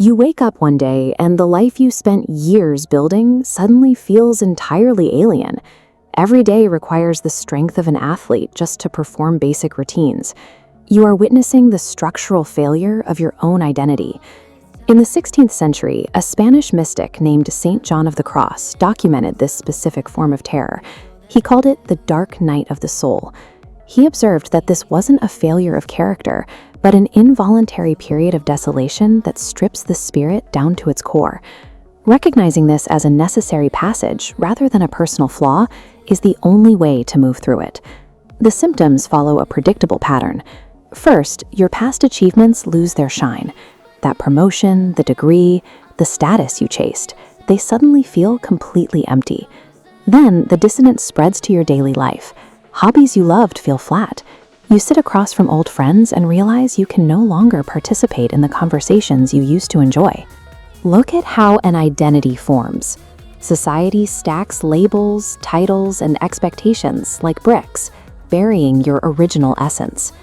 You wake up one day and the life you spent years building suddenly feels entirely alien. Every day requires the strength of an athlete just to perform basic routines. You are witnessing the structural failure of your own identity. In the 16th century, a Spanish mystic named Saint John of the Cross documented this specific form of terror. He called it the dark night of the soul. He observed that this wasn't a failure of character, but an involuntary period of desolation that strips the spirit down to its core. Recognizing this as a necessary passage rather than a personal flaw is the only way to move through it. The symptoms follow a predictable pattern. First, your past achievements lose their shine. That promotion, the degree, the status you chased, they suddenly feel completely empty. Then the dissonance spreads to your daily life. Hobbies you loved feel flat. You sit across from old friends and realize you can no longer participate in the conversations you used to enjoy. Look at how an identity forms. Society stacks labels, titles, and expectations like bricks, burying your original essence.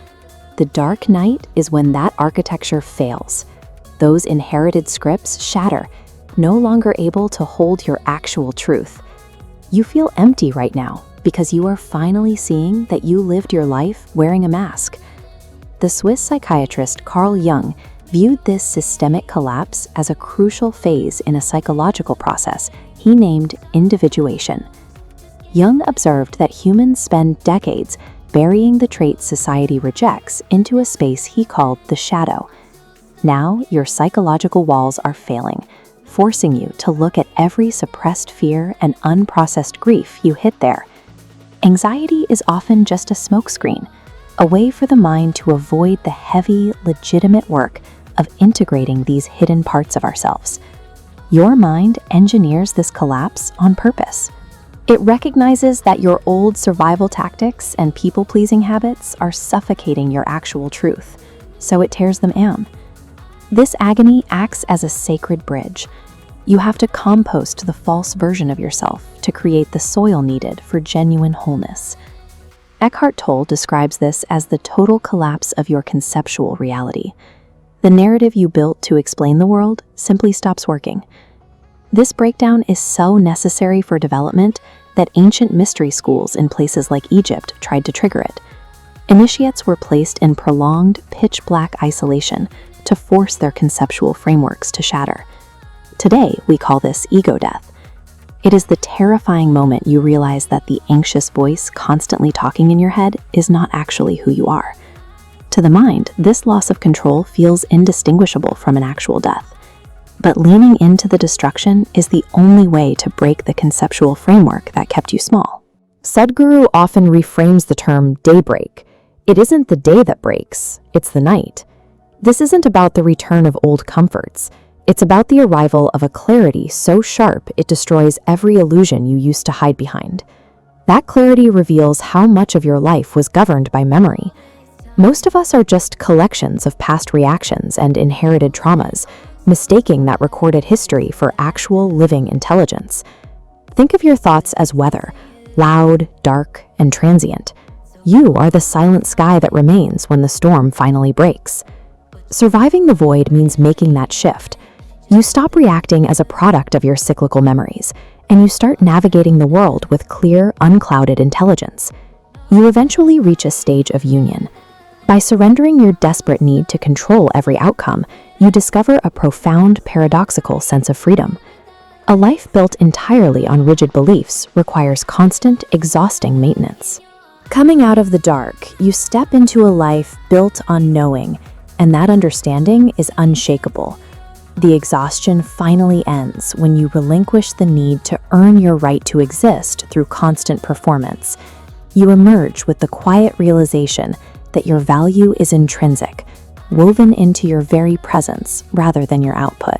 The dark night is when that architecture fails. Those inherited scripts shatter, no longer able to hold your actual truth. You feel empty right now because you are finally seeing that you lived your life wearing a mask. The Swiss psychiatrist Carl Jung viewed this systemic collapse as a crucial phase in a psychological process he named individuation. Jung observed that humans spend decades burying the traits society rejects into a space he called the shadow. Now, your psychological walls are failing, forcing you to look at every suppressed fear and unprocessed grief you hid there. Anxiety is often just a smokescreen, a way for the mind to avoid the heavy, legitimate work of integrating these hidden parts of ourselves. Your mind engineers this collapse on purpose. It recognizes that your old survival tactics and people-pleasing habits are suffocating your actual truth, so it tears them down. This agony acts as a sacred bridge. You have to compost the false version of yourself to create the soil needed for genuine wholeness. Eckhart Tolle describes this as the total collapse of your conceptual reality. The narrative you built to explain the world simply stops working. This breakdown is so necessary for development that ancient mystery schools in places like Egypt tried to trigger it. Initiates were placed in prolonged, pitch-black isolation to force their conceptual frameworks to shatter. Today, we call this ego death. It is the terrifying moment you realize that the anxious voice constantly talking in your head is not actually who you are. To the mind, this loss of control feels indistinguishable from an actual death. But leaning into the destruction is the only way to break the conceptual framework that kept you small. Sadhguru often reframes the term daybreak. It isn't the day that breaks, it's the night. This isn't about the return of old comforts. It's about the arrival of a clarity so sharp it destroys every illusion you used to hide behind. That clarity reveals how much of your life was governed by memory. Most of us are just collections of past reactions and inherited traumas, mistaking that recorded history for actual living intelligence. Think of your thoughts as weather, loud, dark, and transient. You are the silent sky that remains when the storm finally breaks. Surviving the void means making that shift. You stop reacting as a product of your cyclical memories, and you start navigating the world with clear, unclouded intelligence. You eventually reach a stage of union. By surrendering your desperate need to control every outcome, you discover a profound, paradoxical sense of freedom. A life built entirely on rigid beliefs requires constant, exhausting maintenance. Coming out of the dark, you step into a life built on knowing, and that understanding is unshakable. The exhaustion finally ends when you relinquish the need to earn your right to exist through constant performance. You emerge with the quiet realization that your value is intrinsic, woven into your very presence rather than your output.